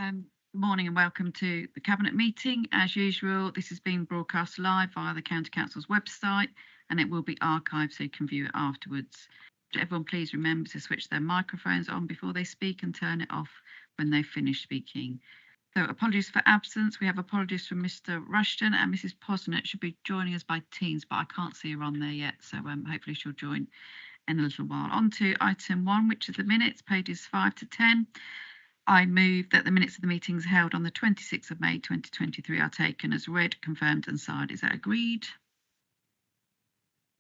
Good morning and welcome to the Cabinet meeting. As usual, this is being broadcast live via the County Council's website and it will be archived so you can view it afterwards. Everyone please remember to switch their microphones on before they speak and turn it off when they've finished speaking. So apologies for absence. We have apologies from Mr. Rushton and Mrs. Posnett should be joining us by Teams, but I can't see her on there yet, so hopefully she'll join in a little while. On to item 1, which is the minutes, pages 5 to 10. I move that the minutes of the meetings held on the 26th of May 2023 are taken as read, confirmed and signed. Is that agreed?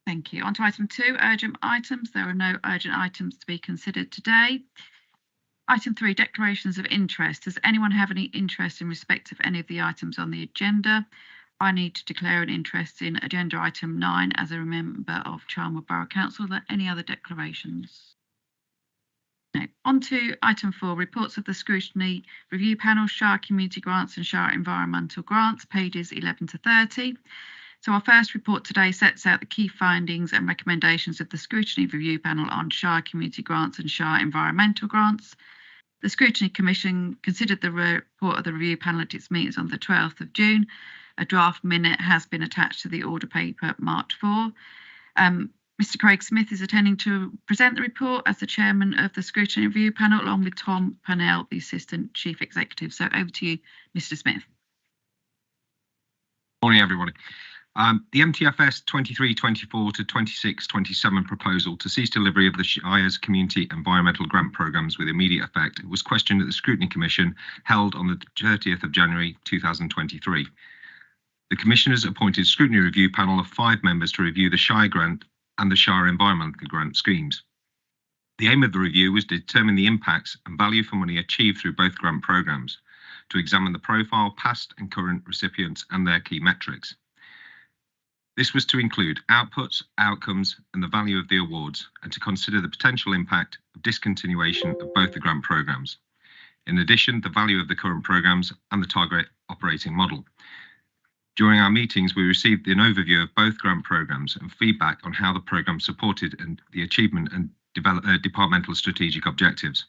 Thank you. On to item 2, urgent items. There are no urgent items to be considered today. Item 3, declarations of interest. Does anyone have any interest in respect of any of the items on the agenda? I need to declare an interest in agenda item 9 as a member of Charnwood Borough Council. Are there any other declarations? No. On to item 4, reports of the scrutiny review panel, Shire Community Grants and Shire Environmental Grants, pages 11 to 30. So our first report today sets out the key findings and recommendations of the scrutiny review panel on Shire Community Grants and Shire Environmental Grants. The Scrutiny Commission considered the report of the review panel at its meetings on the 12th of June. A draft minute has been attached to the order paper marked 4. Mr. Craig Smith is attending to present the report as the chairman of the Scrutiny Review Panel, along with Tom Purnell, the Assistant Chief Executive. So over to you, Mr. Smith. Morning, everybody. The MTFS 23-24 to 26-27 proposal to cease delivery of the Shire's community environmental grant programmes with immediate effect was questioned at the Scrutiny Commission held on the 30th of January 2023. The Commissioners appointed Scrutiny Review Panel of 5 members to review the Shire grant and the Shire environmental grant schemes. The aim of the review was to determine the impacts and value for money achieved through both grant programmes, to examine the profile, past and current recipients and their key metrics. This was to include outputs, outcomes and the value of the awards, and to consider the potential impact of discontinuation of both the grant programmes. In addition, the value of the current programmes and the target operating model. During our meetings, we received an overview of both grant programmes and feedback on how the programme supported and the achievement and departmental strategic objectives.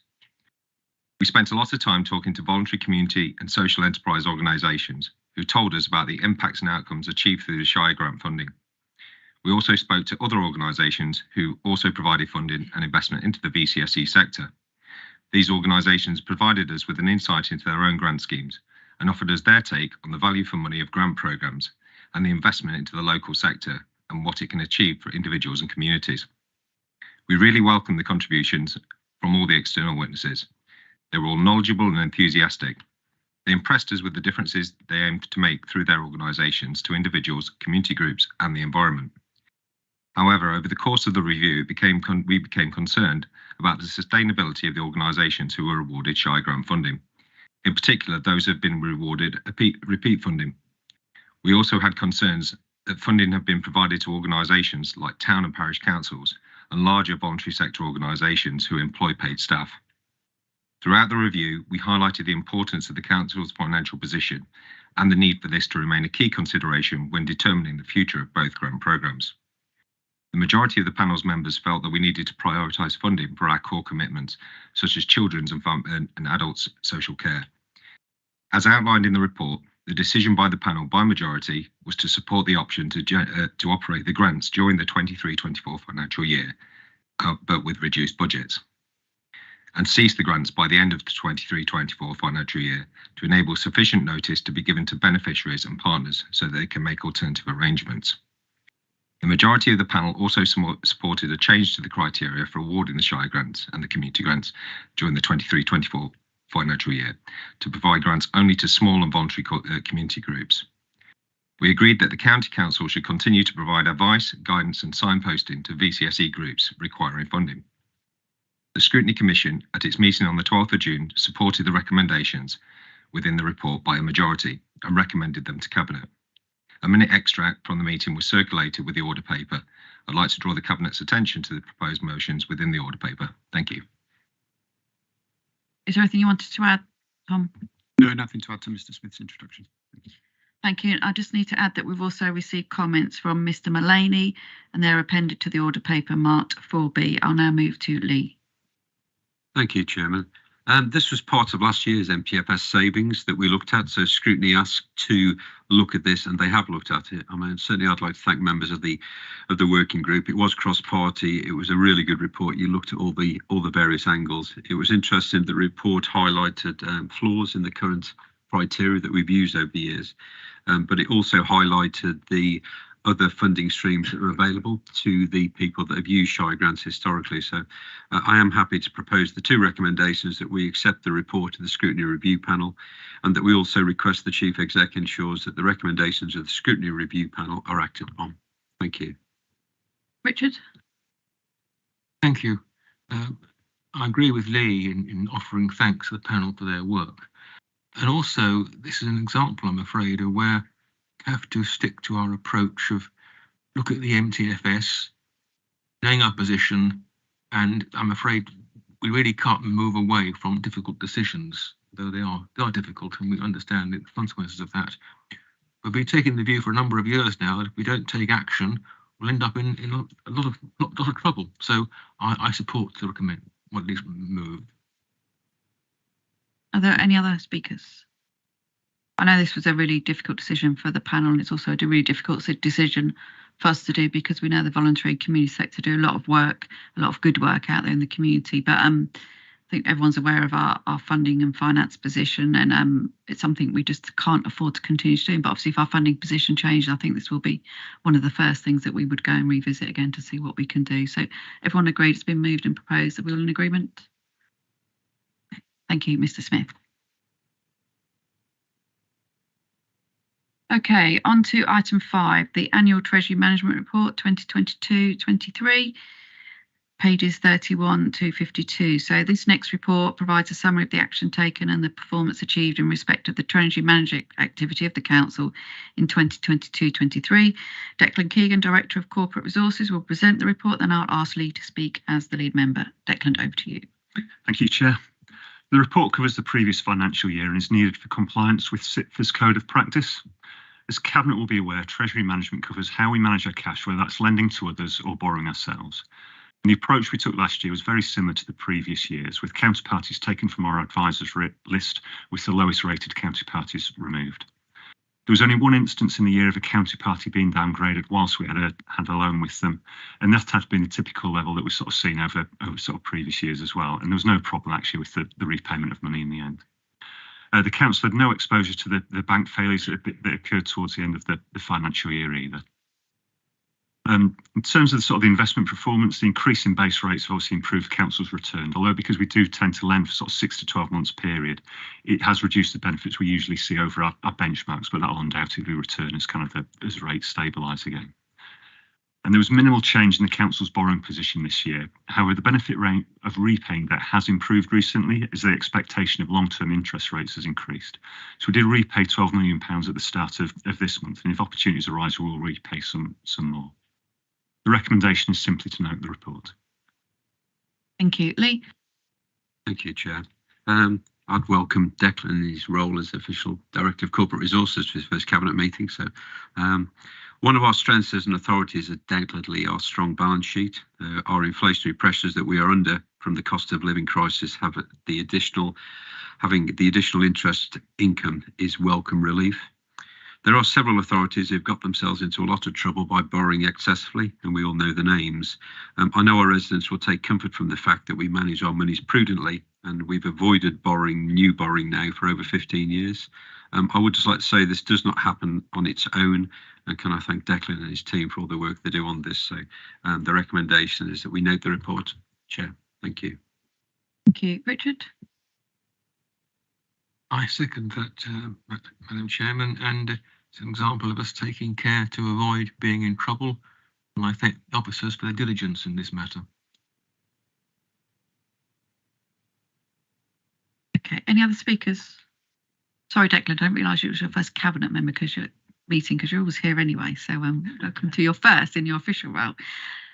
We spent a lot of time talking to voluntary community and social enterprise organisations who told us about the impacts and outcomes achieved through the Shire grant funding. We also spoke to other organisations who also provided funding and investment into the VCSE sector. These organisations provided us with an insight into their own grant schemes and offered us their take on the value for money of grant programmes and the investment into the local sector and what it can achieve for individuals and communities. We really welcome the contributions from all the external witnesses. They were all knowledgeable and enthusiastic. They impressed us with the differences they aimed to make through their organisations to individuals, community groups and the environment. However, over the course of the review, we became concerned about the sustainability of the organisations who were awarded Shire grant funding. In particular, those who have been rewarded repeat funding. We also had concerns that funding had been provided to organisations like town and parish councils and larger voluntary sector organisations who employ paid staff. Throughout the review, we highlighted the importance of the Council's financial position and the need for this to remain a key consideration when determining the future of both grant programmes. The majority of the panel's members felt that we needed to prioritise funding for our core commitments, such as children's and adults' social care. As outlined in the report, the decision by the panel by majority was to support the option to operate the grants during the 23-24 financial year, but with reduced budgets, and cease the grants by the end of the 23-24 financial year to enable sufficient notice to be given to beneficiaries and partners so that they can make alternative arrangements. The majority of the panel also supported a change to the criteria for awarding the Shire grants and the community grants during the 23-24 financial year to provide grants only to small and voluntary community groups. We agreed that the County Council should continue to provide advice, guidance and signposting to VCSE groups requiring funding. The Scrutiny Commission, at its meeting on the 12th of June, supported the recommendations within the report by a majority and recommended them to Cabinet. A minute extract from the meeting was circulated with the order paper. I'd like to draw the Cabinet's attention to the proposed motions within the order paper. Thank you. Is there anything you wanted to add, Tom? No, nothing to add to Mr. Smith's introduction. Thank you. I just need to add that we've also received comments from Mr. Mullaney and they're appended to the order paper marked 4B. I'll now move to Lee. Thank you, Chairman. This was part of last year's MTFS savings that we looked at. So scrutiny asked to look at this, and they have looked at it. I mean, certainly I'd like to thank members of the working group. It was cross-party. It was a really good report. You looked at all the various angles. It was interesting. The report highlighted flaws in the current criteria that we've used over the years, but it also highlighted the other funding streams that are available to the people that have used Shire grants historically. So I am happy to propose the two recommendations that we accept the report of the Scrutiny Review Panel, and that we also request the Chief Exec ensures that the recommendations of the Scrutiny Review Panel are acted upon. Thank you. Richard? Thank you. I agree with Lee in offering thanks to the panel for their work. And also, this is an example, I'm afraid, of where have to stick to our approach of look at the MTFS, knowing our position, and I'm afraid we really can't move away from difficult decisions, though they are difficult, and we understand the consequences of that. But we've taken the view for a number of years now that if we don't take action, we'll end up in a lot of trouble. So I support to recommend, or at least move. Are there any other speakers? I know this was a really difficult decision for the panel, and it's also a really difficult decision for us to do because we know the voluntary community sector do a lot of work, a lot of good work out there in the community. But I think everyone's aware of our funding and finance position, and it's something we just can't afford to continue doing. But obviously, if our funding position changes, I think this will be one of the first things that we would go and revisit again to see what we can do. So everyone agreed it's been moved and proposed. Are we all in agreement? Thank you, Mr. Smith. Okay, on to item 5, the Annual Treasury Management Report 2022-23, pages 31 to 52. So this next report provides a summary of the action taken and the performance achieved in respect of the Treasury Management activity of the Council in 2022-23. Declan Keegan, Director of Corporate Resources, will present the report, then I'll ask Lee to speak as the lead member. Declan, over to you. Thank you, Chair. The report covers the previous financial year and is needed for compliance with SITF's Code of Practice. As Cabinet will be aware, Treasury Management covers how we manage our cash, whether that's lending to others or borrowing ourselves. And the approach we took last year was very similar to the previous years, with counterparties taken from our advisors list, with the lowest rated counterparties removed. There was only one instance in the year of a counterparty being downgraded whilst we had a loan with them, and that had been the typical level that we've sort of seen over sort of previous years as well. And there was no problem actually with the repayment of money in the end. The Council had no exposure to the bank failures that occurred towards the end of the financial year either. In terms of the sort of the investment performance, the increase in base rates have obviously improved Council's return, although because we do tend to lend for sort of 6 to 12 months period, it has reduced the benefits we usually see over our benchmarks, but that will undoubtedly return as kind of as rates stabilise again. And there was minimal change in the Council's borrowing position this year. However, the benefit rate of repaying debt has improved recently as the expectation of long-term interest rates has increased. So we did repay £12 million at the start of this month, and if opportunities arise, we will repay some more. The recommendation is simply to note the report. Thank you. Lee? Thank you, Chair. I'd welcome Declan in his role as Official Director of Corporate Resources for his first Cabinet meeting. So one of our strengths as an authority is undoubtedly our strong balance sheet. Our inflationary pressures that we are under from the cost of living crisis having the additional interest income is welcome relief. There are several authorities who've got themselves into a lot of trouble by borrowing excessively, and we all know the names. I know our residents will take comfort from the fact that we manage our monies prudently, and we've avoided new borrowing now for over 15 years. I would just like to say this does not happen on its own, and can I thank Declan and his team for all the work they do on this. So the recommendation is that we note the report. Chair, thank you. Thank you. Richard? I second that, Madam Chairman, and it's an example of us taking care to avoid being in trouble, and I thank the officers for their diligence in this matter. Okay, any other speakers? Sorry, Declan, I don't realise it was your first Cabinet member meeting because you're always here anyway, so welcome to your first in your official role.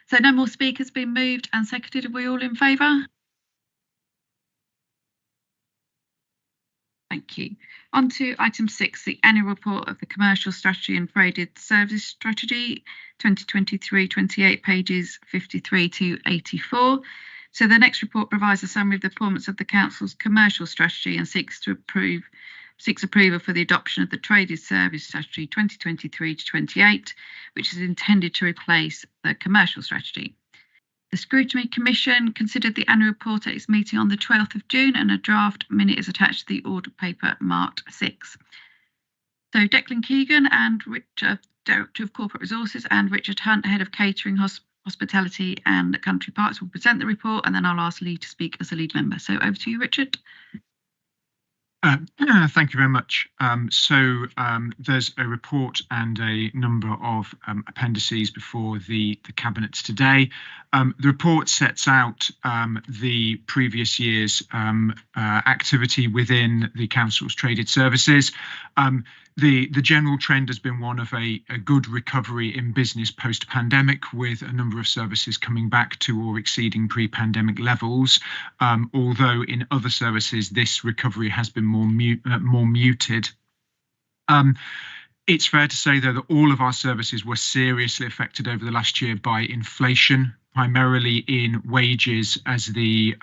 So no more speakers been moved and seconded. Are we all in favour? Thank you. On to item 6, the annual report of the Commercial Strategy and Traded Services Strategy 2023-28, pages 53 to 84. So the next report provides a summary of the performance of the council's commercial strategy and seeks approval for the adoption of the Traded Service Strategy 2023 to 28, which is intended to replace the commercial strategy. The Scrutiny Commission considered the annual report at its meeting on the 12th of June, and a draft minute is attached to the order paper marked 6. So Declan Keegan, and Richard, Director of Corporate Resources, and Richard Hunt, Head of Catering, Hospitality and Country Parks, will present the report, and then I'll ask Lee to speak as a lead member. So over to you, Richard. Thank you very much. There's a report and a number of appendices before the Cabinet today. The report sets out the previous year's activity within the Council's traded services. The general trend has been one of a good recovery in business post-pandemic, with a number of services coming back to or exceeding pre-pandemic levels, although in other services this recovery has been more muted. It's fair to say, though, that all of our services were seriously affected over the last year by inflation, primarily in wages, as the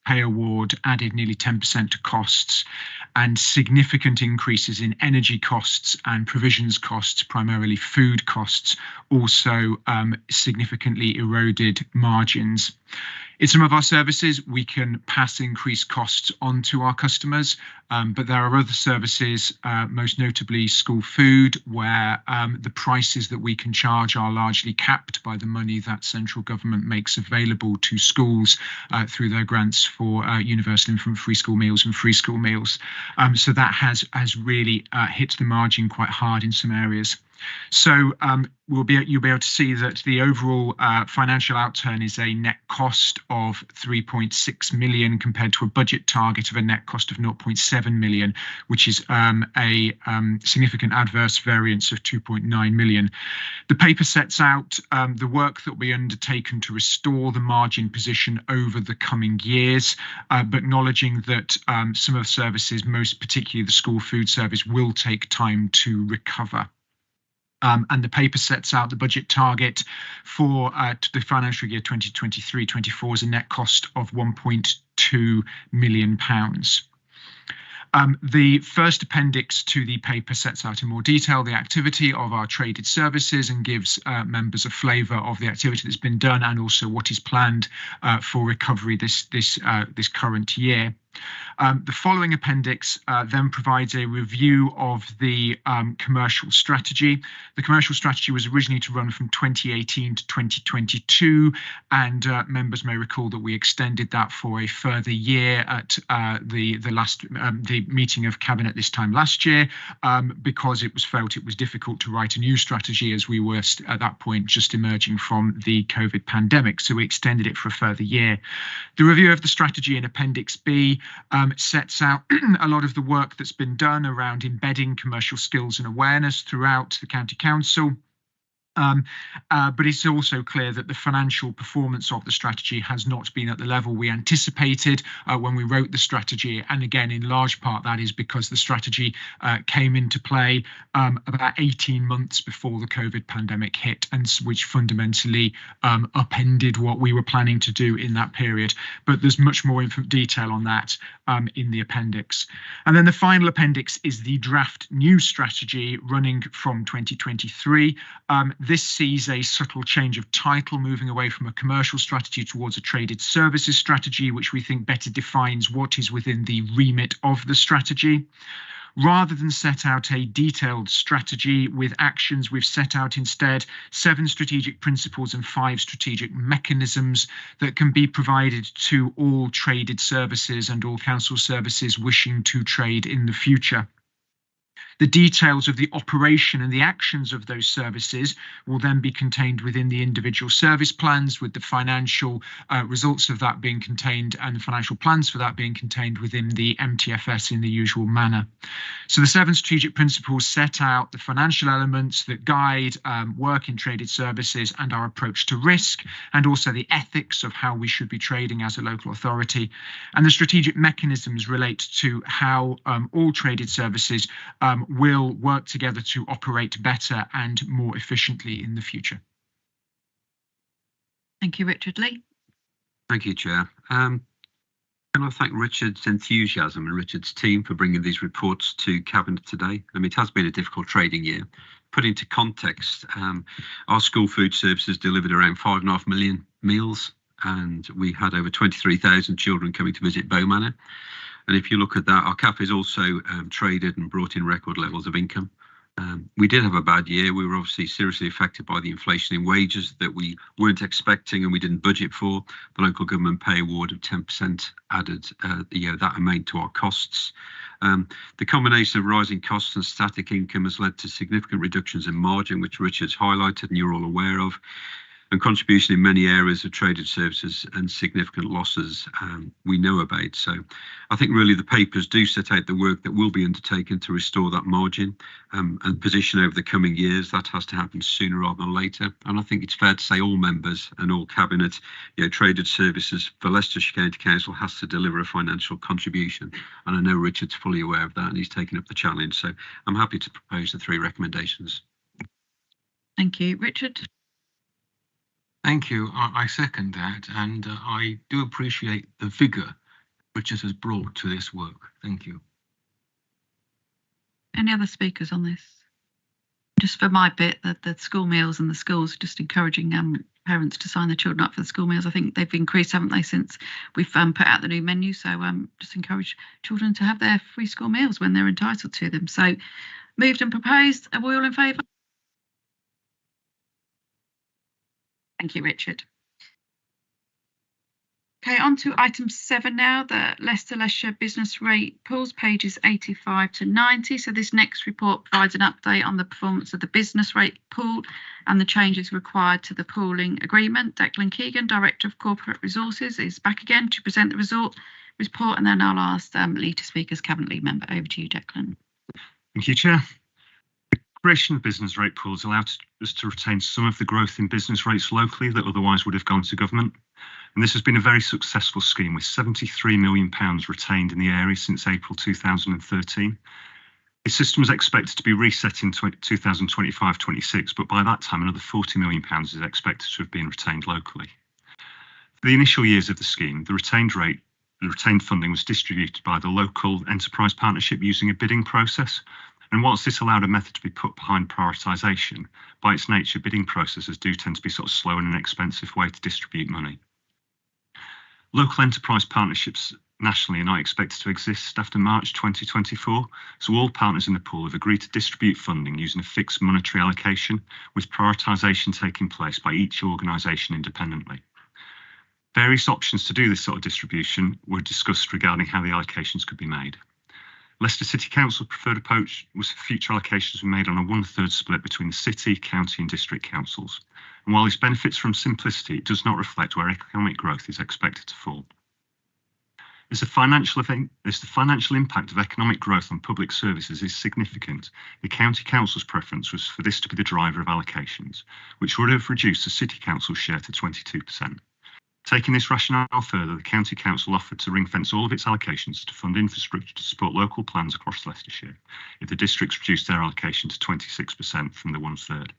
pay award added nearly 10% to costs, and significant increases in energy costs and provisions costs, primarily food costs, also significantly eroded margins. In some of our services, we can pass increased costs on to our customers, but there are other services, most notably school food, where the prices that we can charge are largely capped by the money that central government makes available to schools through their grants for universal infant free school meals and free school meals. So that has really hit the margin quite hard in some areas. So you'll be able to see that the overall financial outturn is a net cost of 3.6 million compared to a budget target of a net cost of 0.7 million, which is a significant adverse variance of 2.9 million. The paper sets out the work that will be undertaken to restore the margin position over the coming years, but acknowledging that some of the services, most particularly the school food service, will take time to recover. And the paper sets out the budget target for the financial year 2023-24 as a net cost of £1.2 million. The first appendix to the paper sets out in more detail the activity of our traded services and gives members a flavour of the activity that's been done and also what is planned for recovery this current year. The following appendix then provides a review of the commercial strategy. The commercial strategy was originally to run from 2018 to 2022, and members may recall that we extended that for a further year at the meeting of Cabinet this time last year, because it was felt it was difficult to write a new strategy, as we were at that point just emerging from the COVID pandemic. So we extended it for a further year. The review of the strategy in Appendix B sets out a lot of the work that's been done around embedding commercial skills and awareness throughout the County Council. But it's also clear that the financial performance of the strategy has not been at the level we anticipated when we wrote the strategy. And again, in large part, that is because the strategy came into play about 18 months before the COVID pandemic hit, and which fundamentally upended what we were planning to do in that period. But there's much more detail on that in the appendix. And then the final appendix is the draft new strategy running from 2023. This sees a subtle change of title, moving away from a commercial strategy towards a traded services strategy, which we think better defines what is within the remit of the strategy. Rather than set out a detailed strategy with actions, we've set out instead 7 strategic principles and 5 strategic mechanisms that can be provided to all traded services and all council services wishing to trade in the future. The details of the operation and the actions of those services will then be contained within the individual service plans, with the financial results of that being contained and the financial plans for that being contained within the MTFS in the usual manner. So the 7 strategic principles set out the financial elements that guide work in traded services and our approach to risk, and also the ethics of how we should be trading as a local authority. And the strategic mechanisms relate to how all traded services will work together to operate better and more efficiently in the future. Thank you, Richard. Lee. Thank you, Chair. Can I thank Richard's enthusiasm and Richard's team for bringing these reports to Cabinet today? It has been a difficult trading year. Put into context, our school food services delivered around 5.5 million meals, and we had over 23,000 children coming to visit Bow Manor. And if you look at that, our cafes also traded and brought in record levels of income. We did have a bad year. We were obviously seriously affected by the inflation in wages that we weren't expecting and we didn't budget for. The local government pay award of 10% added that amount to our costs. The combination of rising costs and static income has led to significant reductions in margin, which Richard's highlighted and you're all aware of, and contribution in many areas of traded services and significant losses we know about. So I think really the papers do set out the work that will be undertaken to restore that margin and position over the coming years. That has to happen sooner rather than later. And I think it's fair to say all members and all Cabinet, traded services for Leicestershire County Council has to deliver a financial contribution. And I know Richard's fully aware of that and he's taken up the challenge. So I'm happy to propose the 3 recommendations. Thank you. Richard? Thank you. I second that, and I do appreciate the vigour Richard has brought to this work. Thank you. Any other speakers on this? Just for my bit, the school meals and the schools, just encouraging parents to sign their children up for the school meals. I think they've increased, haven't they, since we've put out the new menu. So just encourage children to have their free school meals when they're entitled to them. So moved and proposed. Are we all in favour? Thank you, Richard. Okay, on to item 7 now, the Leicestershire business rate pools, pages 85 to 90. So this next report provides an update on the performance of the business rate pool and the changes required to the pooling agreement. Declan Keegan, Director of Corporate Resources, is back again to present the report, and then I'll ask Lee to speak as Cabinet Lead Member. Over to you, Declan. Thank you, Chair. Creation of business rate pools allowed us to retain some of the growth in business rates locally that otherwise would have gone to government. And this has been a very successful scheme with £73 million retained in the area since April 2013. The system is expected to be reset in 2025-26, but by that time another £40 million is expected to have been retained locally. For the initial years of the scheme, the retained funding was distributed by the local enterprise partnership using a bidding process. And whilst this allowed a method to be put behind prioritisation, by its nature, bidding processes do tend to be sort of slow and an expensive way to distribute money. Local enterprise partnerships nationally are not expected to exist after March 2024, so all partners in the pool have agreed to distribute funding using a fixed monetary allocation, with prioritisation taking place by each organisation independently. Various options to do this sort of distribution were discussed regarding how the allocations could be made. Leicester City Council's preferred approach was for future allocations were made on a 1/3 split between the city, county and district councils. And while this benefits from simplicity, it does not reflect where economic growth is expected to fall. As the financial impact of economic growth on public services is significant, the County Council's preference was for this to be the driver of allocations, which would have reduced the City Council's share to 22%. Taking this rationale further, the County Council offered to ring-fence all of its allocations to fund infrastructure to support local plans across Leicestershire if the districts reduced their allocation to 26% from the 1/3.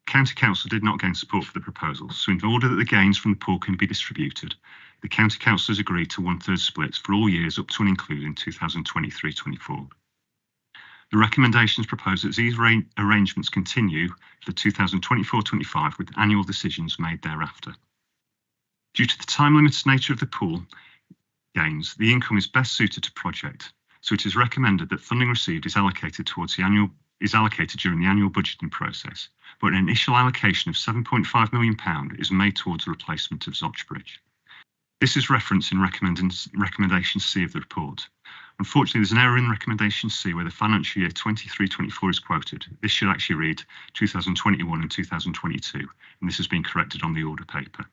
County Council did not gain support for the proposal, so in order that the gains from the pool can be distributed, the County Council has agreed to 1/3 splits for all years up to and including 2023-24. The recommendations propose that these arrangements continue for 2024-25 with annual decisions made thereafter. Due to the time-limited nature of the pool gains, the income is best suited to project, so it is recommended that funding received is allocated during the annual budgeting process, but an initial allocation of £7.5 million is made towards the replacement of Zoch Bridge. This is referenced in recommendation C of the report. Unfortunately, there's an error in recommendation C where the financial year 23-24 is quoted. This should actually read 2021 and 2022, and this has been corrected on the order paper.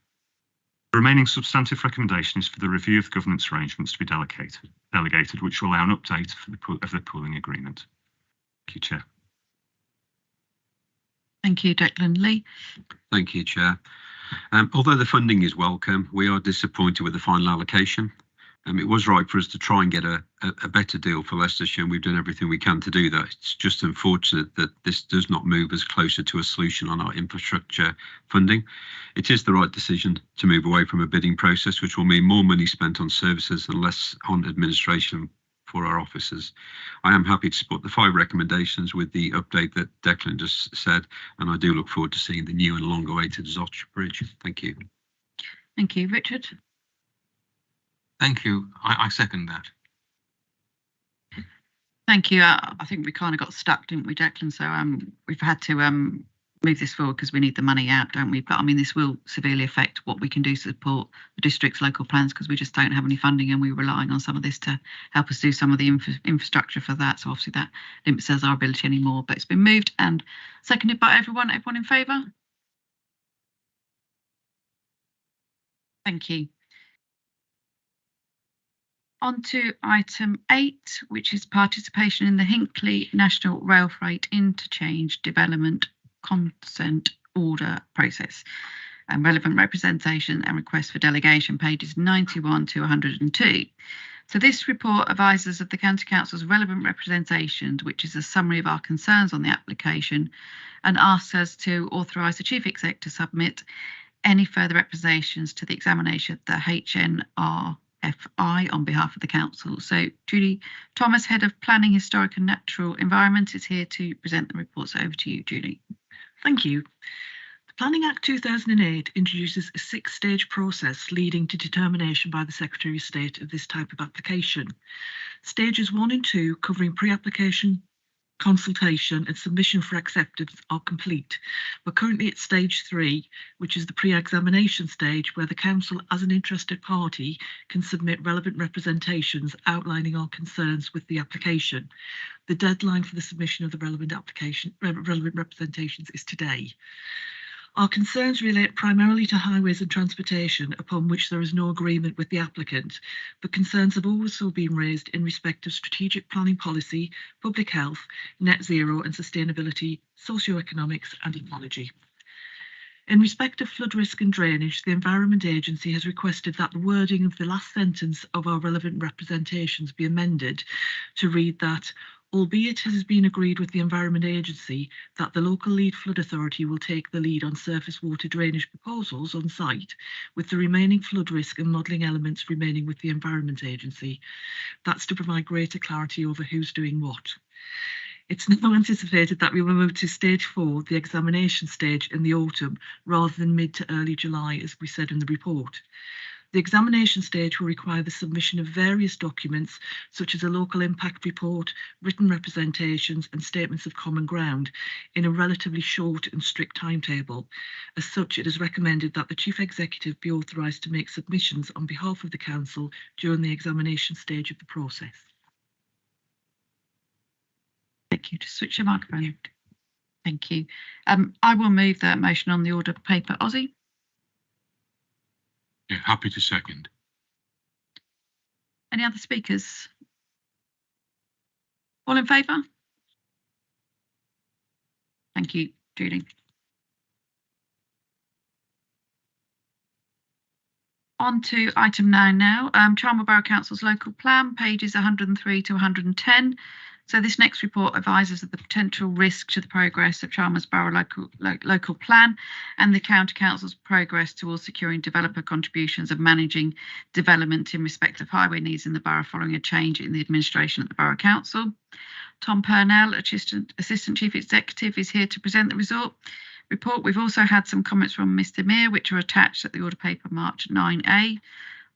The remaining substantive recommendation is for the review of the governance arrangements to be delegated, which will allow an update of the pooling agreement. Thank you, Chair. Thank you, Declan. Lee? Thank you, Chair. Although the funding is welcome, we are disappointed with the final allocation. It was right for us to try and get a better deal for Leicestershire, and we've done everything we can to do that. It's just unfortunate that this does not move us closer to a solution on our infrastructure funding. It is the right decision to move away from a bidding process, which will mean more money spent on services and less on administration for our officers. I am happy to support the 5 recommendations with the update that Declan just said, and I do look forward to seeing the new and long-awaited Zotch Bridge. Thank you. Thank you. Richard? Thank you. I second that. Thank you. I think we kind of got stuck, didn't we, Declan? So we've had to move this forward because we need the money out, don't we? But I mean, this will severely affect what we can do to support the district's local plans because we just don't have any funding, and we're relying on some of this to help us do some of the infrastructure for that. So obviously that limits our ability anymore. But it's been moved and seconded by everyone. Everyone in favour? Thank you. On to item 8, which is participation in the Hinckley National Rail Freight Interchange Development Consent Order process and relevant representation and request for delegation, pages 91 to 102. So this report advises of the County Council's relevant representations, which is a summary of our concerns on the application, and asks us to authorise the Chief Exec to submit any further representations to the examination of the HNRFI on behalf of the council. So Julie Thomas, Head of Planning, Historic and Natural Environment, is here to present the reports. Over to you, Julie. Thank you. The Planning Act 2008 introduces a 6-stage process leading to determination by the Secretary of State of this type of application. Stages 1 and 2, covering pre-application, consultation and submission for acceptance, are complete. We're currently at stage 3, which is the pre-examination stage, where the council as an interested party can submit relevant representations outlining our concerns with the application. The deadline for the submission of the relevant representations is today. Our concerns relate primarily to highways and transportation, upon which there is no agreement with the applicant, but concerns have also been raised in respect of strategic planning policy, public health, net zero and sustainability, socioeconomics and ecology. In respect of flood risk and drainage, the Environment Agency has requested that the wording of the last sentence of our relevant representations be amended to read that, albeit it has been agreed with the Environment Agency that the local lead flood authority will take the lead on surface water drainage proposals on site, with the remaining flood risk and modelling elements remaining with the Environment Agency. That's to provide greater clarity over who's doing what. It's now anticipated that we will move to stage 4, the examination stage, in the autumn, rather than mid to early July, as we said in the report. The examination stage will require the submission of various documents, such as a local impact report, written representations and statements of common ground, in a relatively short and strict timetable. As such, it is recommended that the Chief Executive be authorised to make submissions on behalf of the Council during the examination stage of the process. Thank you. Just switch your microphone. Thank you. I will move the motion on the order paper. Ozzy? Yeah, happy to second. Any other speakers? All in favour? Thank you, Julie. On to item 9 now. Charnwood Borough Council's local plan, pages 103 to 110. So this next report advises of the potential risk to the progress of Charnwood Borough local plan and the County Council's progress towards securing developer contributions and managing development in respect of highway needs in the borough following a change in the administration at the Borough Council. Tom Purnell, Assistant Chief Executive, is here to present the report. We've also had some comments from Mr. Meir, which are attached at the order paper marked 9A.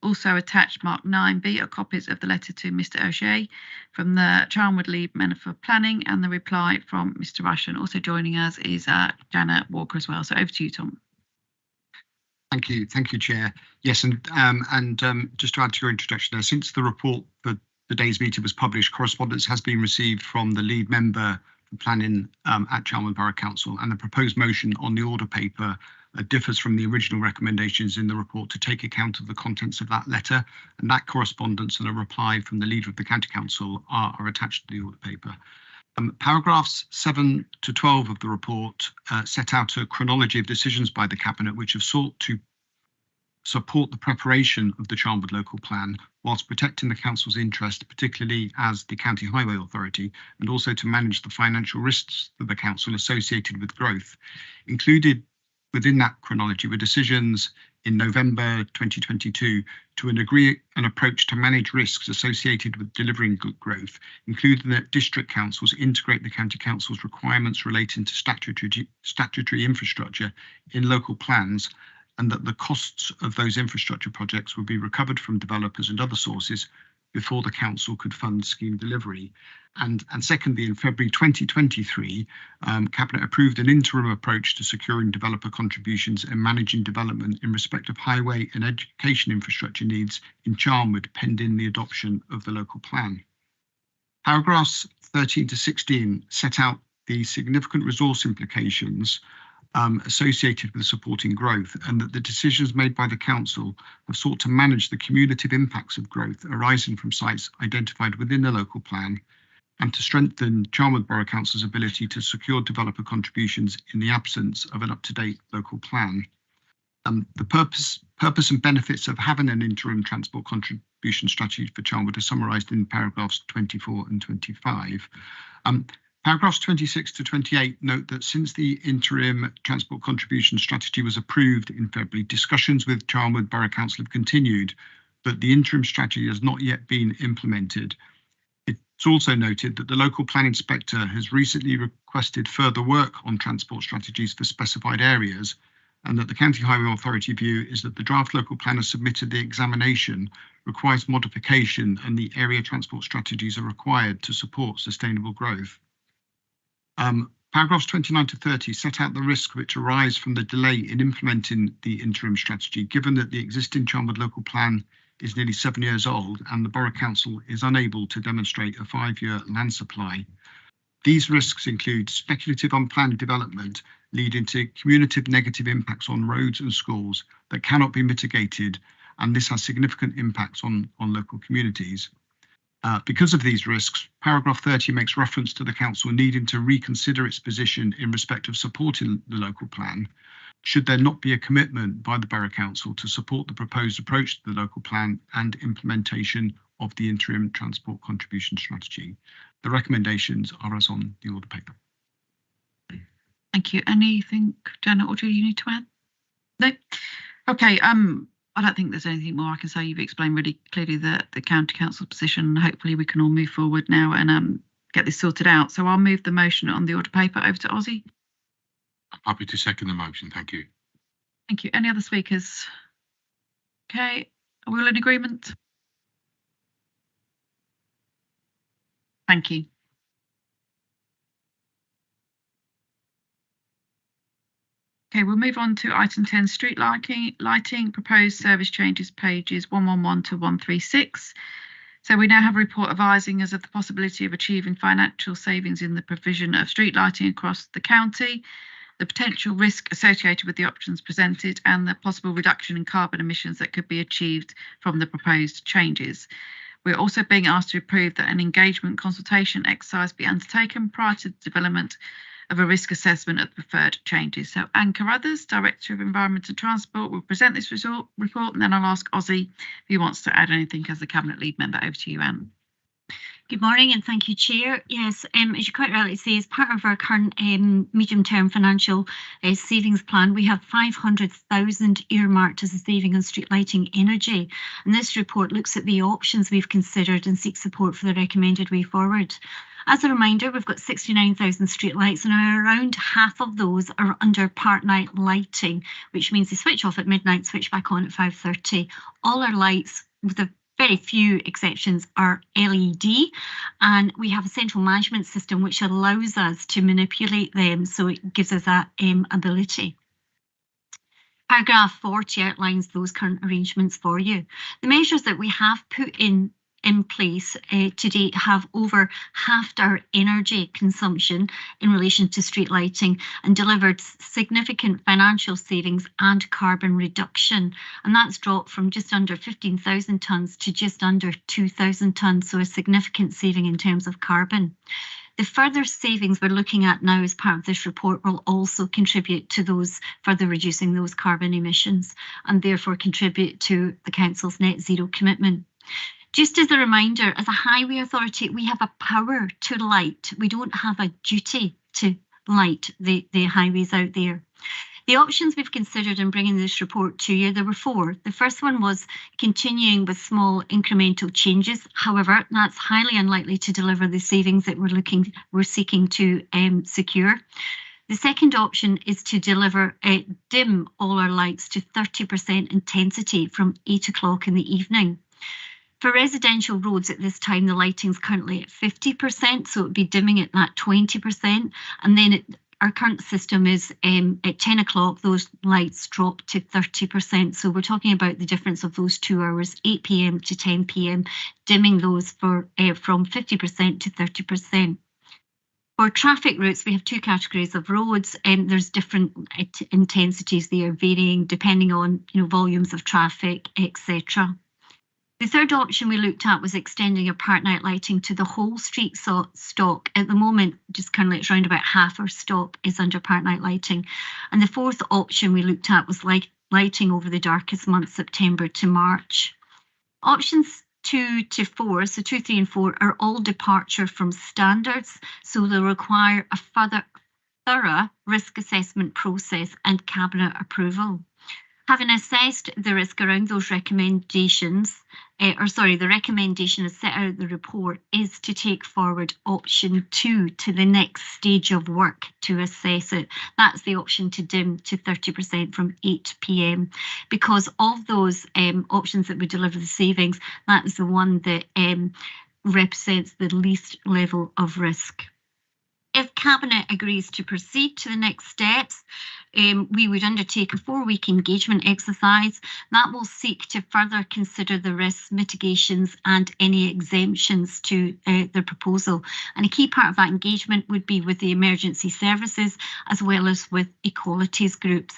Also attached marked 9B are copies of the letter to Mr. O'Shea from the Charnwood Lead Manager for Planning and the reply from Mr. Rush. And also joining us is Janet Walker as well. So over to you, Tom. Thank you, Chair. Yes, and just to add to your introduction there, since the report for the day's meeting was published, correspondence has been received from the lead member for planning at Charnwood Borough Council, and the proposed motion on the order paper differs from the original recommendations in the report to take account of the contents of that letter, and that correspondence and a reply from the leader of the County Council are attached to the order paper. Paragraphs 7 to 12 of the report set out a chronology of decisions by the Cabinet which have sought to support the preparation of the Charnwood local plan whilst protecting the council's interest, particularly as the County Highway Authority, and also to manage the financial risks of the council associated with growth. Included within that chronology were decisions in November 2022 to agree an approach to manage risks associated with delivering good growth, including that district councils integrate the county council's requirements relating to statutory infrastructure in local plans, and that the costs of those infrastructure projects would be recovered from developers and other sources before the council could fund scheme delivery. And secondly, in February 2023, Cabinet approved an interim approach to securing developer contributions and managing development in respect of highway and education infrastructure needs in Charnwood, pending the adoption of the local plan. Paragraphs 13 to 16 set out the significant resource implications associated with supporting growth, and that the decisions made by the council have sought to manage the cumulative impacts of growth arising from sites identified within the local plan, and to strengthen Charnwood Borough Council's ability to secure developer contributions in the absence of an up-to-date local plan. The purpose and benefits of having an interim transport contribution strategy for Charnwood are summarised in paragraphs 24 and 25. Paragraphs 26 to 28 note that since the interim transport contribution strategy was approved in February, discussions with Charnwood Borough Council have continued, but the interim strategy has not yet been implemented. It's also noted that the local plan inspector has recently requested further work on transport strategies for specified areas, and that the County Highway Authority view is that the draft local plan has submitted the examination requires modification, and the area transport strategies are required to support sustainable growth. Paragraphs 29 to 30 set out the risks which arise from the delay in implementing the interim strategy, given that the existing Charnwood local plan is nearly 7 years old and the Borough Council is unable to demonstrate a 5-year land supply. These risks include speculative unplanned development leading to cumulative negative impacts on roads and schools that cannot be mitigated, and this has significant impacts on local communities. Because of these risks, paragraph 30 makes reference to the council needing to reconsider its position in respect of supporting the local plan, should there not be a commitment by the Borough Council to support the proposed approach to the local plan and implementation of the interim transport contribution strategy. The recommendations are as on the order paper. Thank you. Anything, Janet or Julie, you need to add? No? Okay, I don't think there's anything more I can say. You've explained really clearly the County Council position. Hopefully we can all move forward now and get this sorted out. So I'll move the motion on the order paper over to Ozzy. I'm happy to second the motion. Thank you. Thank you. Any other speakers? Okay, are we all in agreement? Thank you. Okay, we'll move on to item 10, street lighting, proposed service changes, pages 111 to 136. So we now have a report advising us of the possibility of achieving financial savings in the provision of street lighting across the county, the potential risk associated with the options presented, and the possible reduction in carbon emissions that could be achieved from the proposed changes. We're also being asked to approve that an engagement consultation exercise be undertaken prior to the development of a risk assessment of the preferred changes. So Anne Carruthers, Director of Environment and Transport, will present this report, and then I'll ask Ozzy if he wants to add anything as the Cabinet Lead Member. Over to you, Anne. Good morning and thank you, Chair. Yes, as you quite rightly say, as part of our current medium-term financial savings plan, we have 500,000 earmarked as a saving on street lighting energy. And this report looks at the options we've considered and seeks support for the recommended way forward. As a reminder, we've got 69,000 streetlights, and around half of those are under part-night lighting, which means they switch off at midnight, switch back on at 5:30. All our lights, with a very few exceptions, are LED, and we have a central management system which allows us to manipulate them, so it gives us that ability. Paragraph 40 outlines those current arrangements for you. The measures that we have put in place to date have over halved our energy consumption in relation to street lighting and delivered significant financial savings and carbon reduction. And that's dropped from just under 15,000 tonnes to just under 2,000 tonnes, so a significant saving in terms of carbon. The further savings we're looking at now as part of this report will also contribute to those further reducing those carbon emissions and therefore contribute to the Council's net zero commitment. Just as a reminder, as a highway authority, we have a power to light. We don't have a duty to light the highways out there. The options we've considered in bringing this report to you, there were 4. The first one was continuing with small incremental changes. However, that's highly unlikely to deliver the savings that we're seeking to secure. The second option is to dim all our lights to 30% intensity from 8 o'clock in the evening. For residential roads at this time, the lighting's currently at 50%, so it would be dimming it at 20%, and then our current system is at 10 o'clock, those lights drop to 30%. So we're talking about the difference of those 2 hours, 8 p.m. to 10 p.m, dimming those from 50% to 30%. For traffic routes, we have 2 categories of roads, and there's different intensities there, varying depending on volumes of traffic, etc. The third option we looked at was extending our park night lighting to the whole street stock. At the moment, just currently it's around about half our stock is under park night lighting. And the fourth option we looked at was lighting over the darkest months, September to March. Options 2 to 4, so 2, 3 and 4 are all departure from standards. So they'll require a further thorough risk assessment process and cabinet approval. Having assessed the risk around those recommendations, the recommendation as set out in the report is to take forward option 2 to the next stage of work to assess it. That's the option to dim to 30% from 8 p.m. Because of those options that would deliver the savings, that is the one that represents the least level of risk. If Cabinet agrees to proceed to the next steps, we would undertake a 4-week engagement exercise that will seek to further consider the risks, mitigations and any exemptions to the proposal. And a key part of that engagement would be with the emergency services as well as with equalities groups.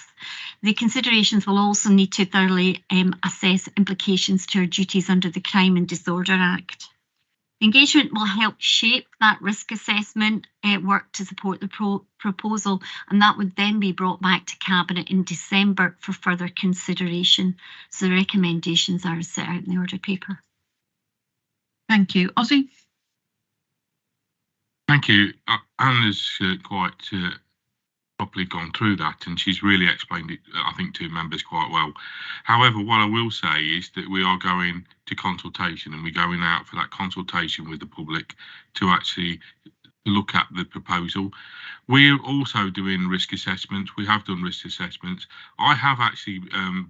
The considerations will also need to thoroughly assess implications to our duties under the Crime and Disorder Act. Engagement will help shape that risk assessment work to support the proposal, and that would then be brought back to Cabinet in December for further consideration. So the recommendations are set out in the order paper. Thank you. Ozzy? Thank you. Anna's quite properly gone through that, and she's really explained it, I think, to members quite well. However, what I will say is that we are going to consultation, and we're going out for that consultation with the public to actually look at the proposal. We're also doing risk assessments. We have done risk assessments. I have actually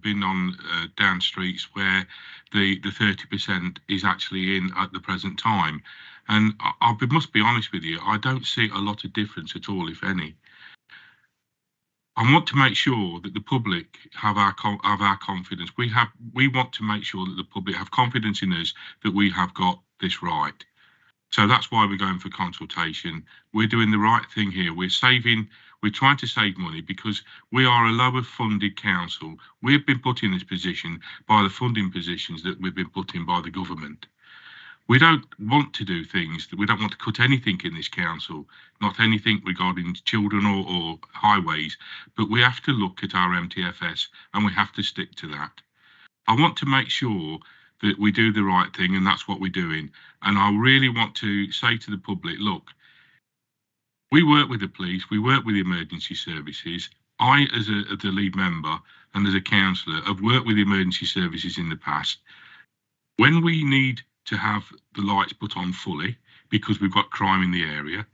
been on down streets where the 30% is actually in at the present time, and I must be honest with you, I don't see a lot of difference at all, if any. I want to make sure that the public have our confidence. We want to make sure that the public have confidence in us that we have got this right. So that's why we're going for consultation. We're doing the right thing here. We're trying to save money because we are a lower funded council. We've been put in this position by the funding positions that we've been put in by the government. We don't want to do things, we don't want to cut anything in this council, not anything regarding children or highways, but we have to look at our MTFS and we have to stick to that. I want to make sure that we do the right thing, and that's what we're doing. And I really want to say to the public, look, we work with the police, we work with the emergency services. I, as the lead member and as a councillor, have worked with the emergency services in the past. When we need to have the lights put on fully because we've got crime in the area,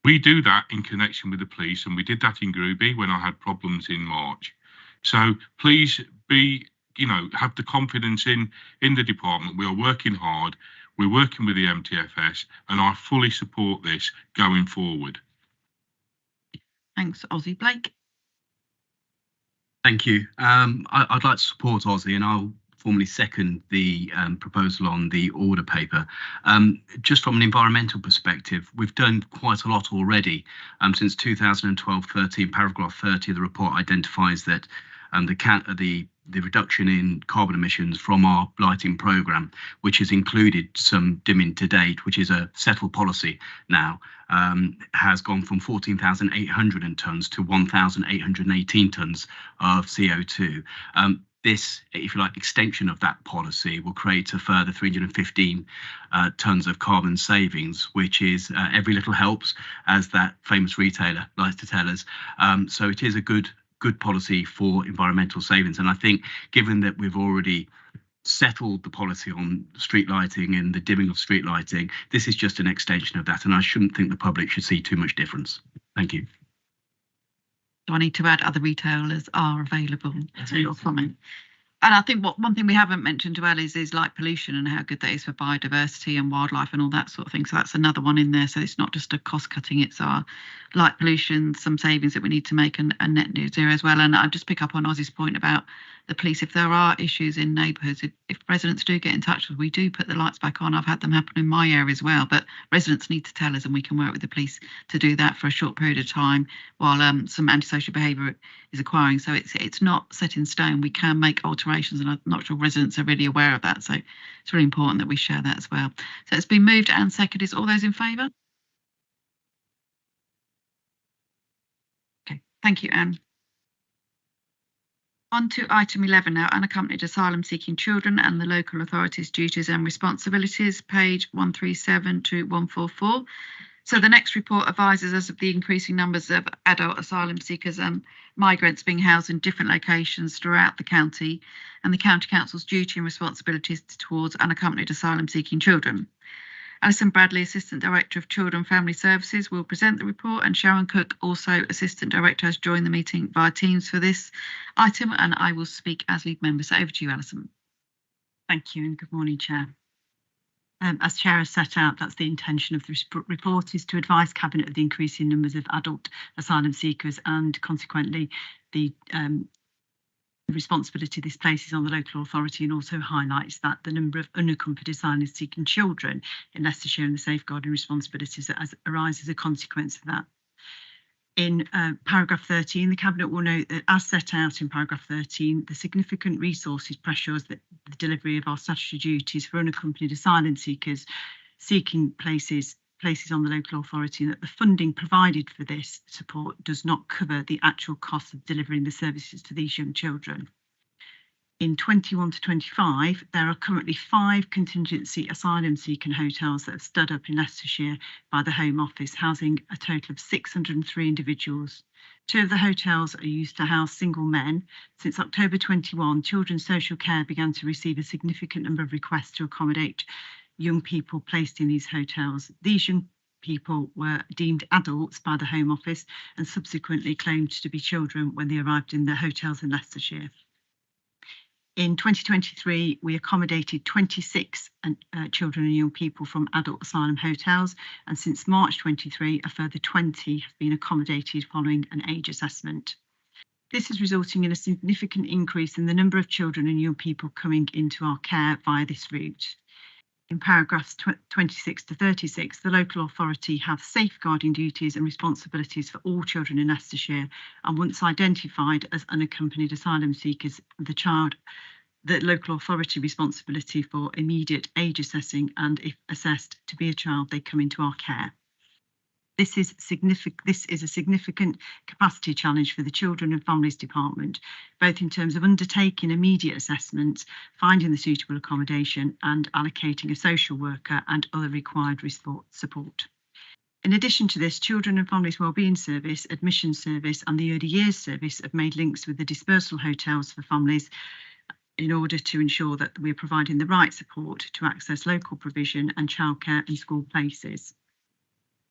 we do that in connection with the police, and we did that in Groby when I had problems in March. So please have the confidence in the department. We are working hard, we're working with the MTFS, and I fully support this going forward. Thanks, Ozzy. Blake? Thank you. I'd like to support Ozzy, and I'll formally second the proposal on the order paper. Just from an environmental perspective, we've done quite a lot already. Since 2012-13, paragraph 30 of the report identifies that the reduction in carbon emissions from our lighting programme, which has included some dimming to date, which is a settled policy now, has gone from 14,800 tonnes to 1,818 tonnes of CO2. This, if you like, extension of that policy will create a further 315 tonnes of carbon savings, which is every little helps, as that famous retailer likes to tell us. So it is a good policy for environmental savings. And I think, given that we've already settled the policy on street lighting and the dimming of street lighting, this is just an extension of that. And I shouldn't think the public should see too much difference. Thank you. Do I need to add other retailers are available to your comment? And I think one thing we haven't mentioned well is light pollution and how good that is for biodiversity and wildlife and all that sort of thing. So that's another one in there. So it's not just a cost cutting, it's our light pollution, some savings that we need to make, and net zero as well. And I just pick up on Ozzy's point about the police. If there are issues in neighbourhoods, if residents do get in touch with us, we do put the lights back on. I've had them happen in my area as well, but residents need to tell us, and we can work with the police to do that for a short period of time while some antisocial behaviour is acquiring. So it's not set in stone. We can make alterations, and I'm not sure residents are really aware of that. So it's really important that we share that as well. So it's been moved and seconded. All those in favour? Okay, thank you, Anne. On to item 11 now, unaccompanied asylum-seeking children and the local authorities' duties and responsibilities, page 137 to 144. So the next report advises us of the increasing numbers of adult asylum seekers and migrants being housed in different locations throughout the county, and the County Council's duty and responsibilities towards unaccompanied asylum-seeking children. Alison Bradley, Assistant Director of Children and Family Services, will present the report, and Sharon Cook, also Assistant Director, has joined the meeting via Teams for this item, and I will speak as lead member. So over to you, Alison. Thank you, and good morning, Chair. As Chair has set out, that's the intention of this report, is to advise Cabinet of the increasing numbers of adult asylum seekers and consequently the responsibility this places on the local authority, and also highlights that the number of unaccompanied asylum seeking children in Leicestershire and the safeguarding responsibilities that arise as a consequence of that. In paragraph 13, the Cabinet will note that, as set out in paragraph 13, the significant resources pressures that the delivery of our statutory duties for unaccompanied asylum seekers seeking places on the local authority, and that the funding provided for this support does not cover the actual cost of delivering the services to these young children. In 21 to 25, there are currently 5 contingency asylum seeking hotels that have stood up in Leicestershire by the Home Office, housing a total of 603 individuals. 2 of the hotels are used to house single men. Since October 21, Children's Social Care began to receive a significant number of requests to accommodate young people placed in these hotels. These young people were deemed adults by the Home Office and subsequently claimed to be children when they arrived in the hotels in Leicestershire. In 2023, we accommodated 26 children and young people from adult asylum hotels, and since March 23, a further 20 have been accommodated following an age assessment. This is resulting in a significant increase in the number of children and young people coming into our care via this route. In paragraphs 26 to 36, the local authority have safeguarding duties and responsibilities for all children in Leicestershire, and once identified as unaccompanied asylum seekers, the local authority responsibility for immediate age assessing, and if assessed to be a child, they come into our care. This is a significant capacity challenge for the Children and Families Department, both in terms of undertaking immediate assessments, finding the suitable accommodation, and allocating a social worker and other required support. In addition to this, Children and Families Wellbeing Service, Admissions Service and the Early Years Service have made links with the dispersal hotels for families in order to ensure that we are providing the right support to access local provision and childcare and school places.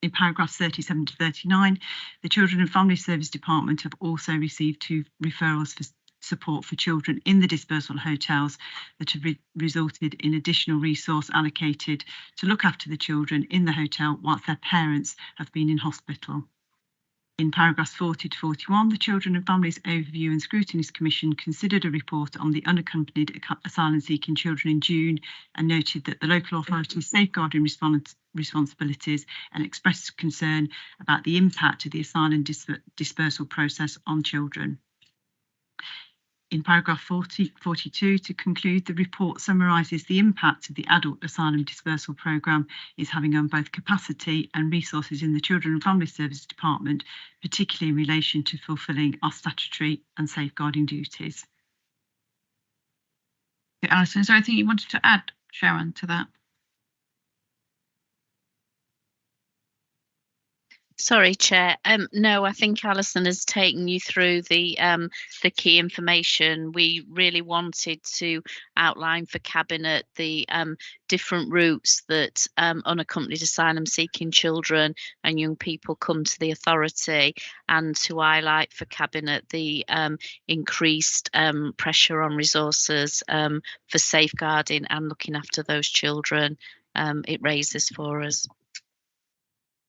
In paragraphs 37 to 39, the Children and Family Service Department have also received 2 referrals for support for children in the dispersal hotels that have resulted in additional resource allocated to look after the children in the hotel whilst their parents have been in hospital. In paragraphs 40 to 41, the Children and Families Overview and Scrutinies Commission considered a report on the unaccompanied asylum-seeking children in June and noted that the local authority's safeguarding responsibilities and expressed concern about the impact of the asylum dispersal process on children. In paragraph 42, to conclude, the report summarises the impact of the Adult Asylum Dispersal Programme is having on both capacity and resources in the Children and Family Services Department, particularly in relation to fulfilling our statutory and safeguarding duties. Okay, Alison, is there anything you wanted to add, Sharon, to that? Sorry, Chair. No, I think Alison has taken you through the key information. We really wanted to outline for Cabinet the different routes that unaccompanied asylum-seeking children and young people come to the authority, and to highlight for Cabinet the increased pressure on resources for safeguarding and looking after those children it raises for us.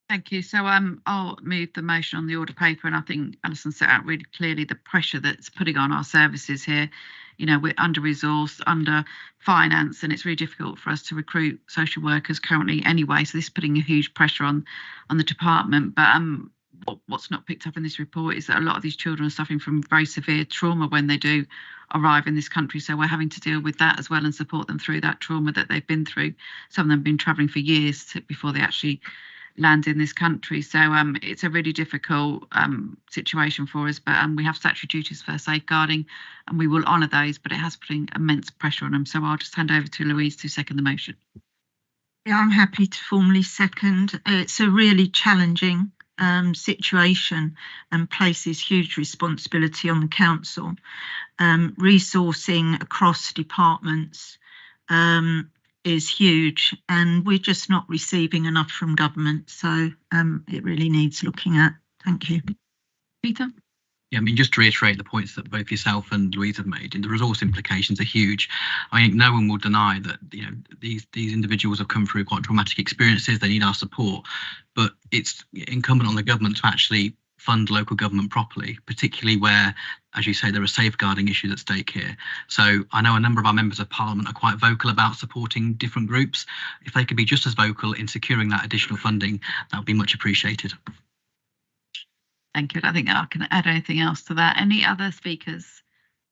Thank you. So I'll move the motion on the order paper, and I think Alison set out really clearly the pressure that's putting on our services here. You know, we're under-resourced, under-financed, and it's really difficult for us to recruit social workers currently anyway. So this is putting a huge pressure on the department. But what's not picked up in this report is that a lot of these children are suffering from very severe trauma when they do arrive in this country. So we're having to deal with that as well and support them through that trauma that they've been through. Some of them have been travelling for years before they actually land in this country. So it's a really difficult situation for us, but we have statutory duties for safeguarding and we will honour those, but it has putting immense pressure on them. So I'll just hand over to Louise to second the motion. Yeah, I'm happy to formally second. It's a really challenging situation and places huge responsibility on the council. Resourcing across departments is huge, and we're just not receiving enough from government, so it really needs looking at. Thank you. Peter? Yeah, I mean, just to reiterate the points that both yourself and Louise have made, and the resource implications are huge. I think no one will deny that, you know, these individuals have come through quite traumatic experiences. They need our support, but it's incumbent on the government to actually fund local government properly, particularly where, as you say, there are safeguarding issues at stake here. So I know a number of our members of parliament are quite vocal about supporting different groups. If they could be just as vocal in securing that additional funding, that would be much appreciated. Thank you. I think I can add anything else to that. Any other speakers?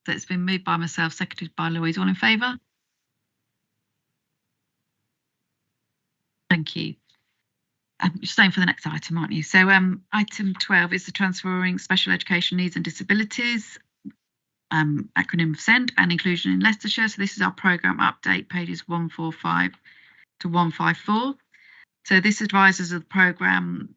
So it's been moved by myself, seconded by Louise. All in favour? Thank you. You're staying for the next item, aren't you? So item 12 is the Transferring Special Education Needs and Disabilities, acronym of SEND, and inclusion in Leicestershire. So this is our programme update, pages 145 to 154. So this advises of the programme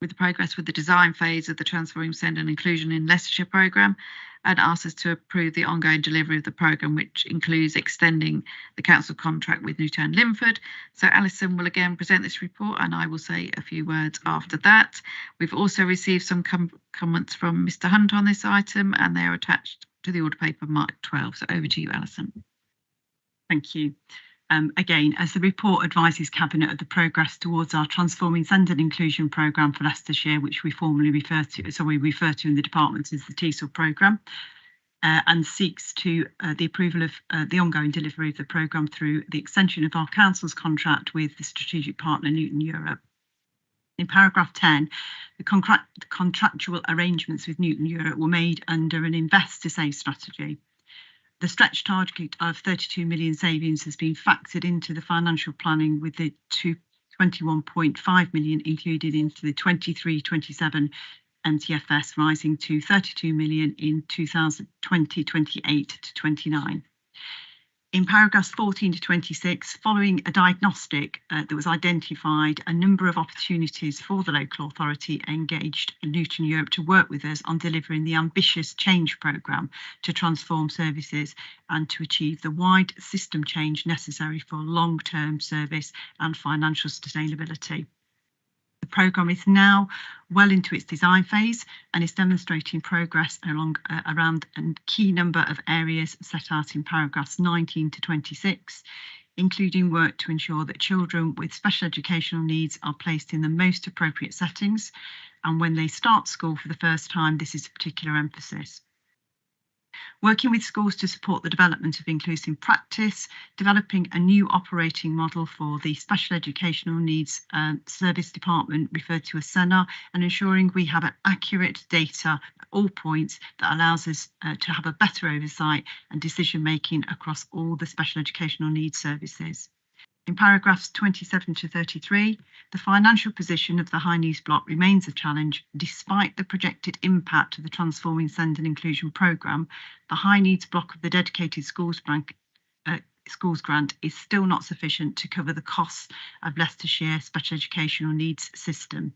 with the progress with the design phase of the Transferring SEND and Inclusion in Leicestershire programme, and asks us to approve the ongoing delivery of the programme, which includes extending the council contract with Newtown Linford. So Alison will again present this report and I will say a few words after that. We've also received some comments from Mr Hunt on this item, and they're attached to the order paper marked 12. So over to you, Alison. Thank you. Again, as the report advises Cabinet of the progress towards our Transforming SEND and Inclusion programme for Leicestershire, which we formally refer to in the department as the TESOL programme, and seeks to the approval of the ongoing delivery of the programme through the extension of our council's contract with the strategic partner Newton Europe. In paragraph 10, the contractual arrangements with Newton Europe were made under an invest to save strategy. The stretch target of 32 million savings has been factored into the financial planning, with the 21.5 million included into the 23-27 MTFS, rising to 32 million in 2028 to 29. In paragraphs 14 to 26, following a diagnostic that was identified a number of opportunities for the local authority, engaged Newton Europe to work with us on delivering the ambitious change programme to transform services and to achieve the wide system change necessary for long-term service and financial sustainability. The programme is now well into its design phase and is demonstrating progress around a key number of areas set out in paragraphs 19 to 26, including work to ensure that children with special educational needs are placed in the most appropriate settings, and when they start school for the first time, this is a particular emphasis. working with schools to support the development of inclusive practice, developing a new operating model for the Special Educational Needs Service Department, referred to as SENA, and ensuring we have accurate data at all points that allows us to have a better oversight and decision making across all the special educational needs services. In paragraphs 27 to 33, the financial position of the High Needs block remains a challenge. Despite the projected impact of the Transforming Send and Inclusion programme, the High Needs block of the dedicated schools grant is still not sufficient to cover the costs of Leicestershire special educational needs system.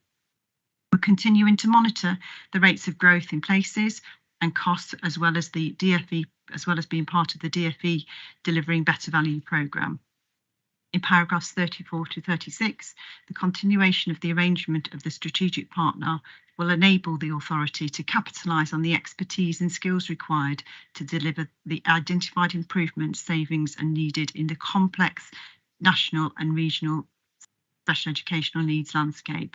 We're continuing to monitor the rates of growth in places and costs, as well as the DFE, as well as being part of the DFE Delivering Better Value programme. In paragraphs 34 to 36, the continuation of the arrangement of the strategic partner will enable the authority to capitalise on the expertise and skills required to deliver the identified improvements, savings and needed in the complex national and regional special educational needs landscape.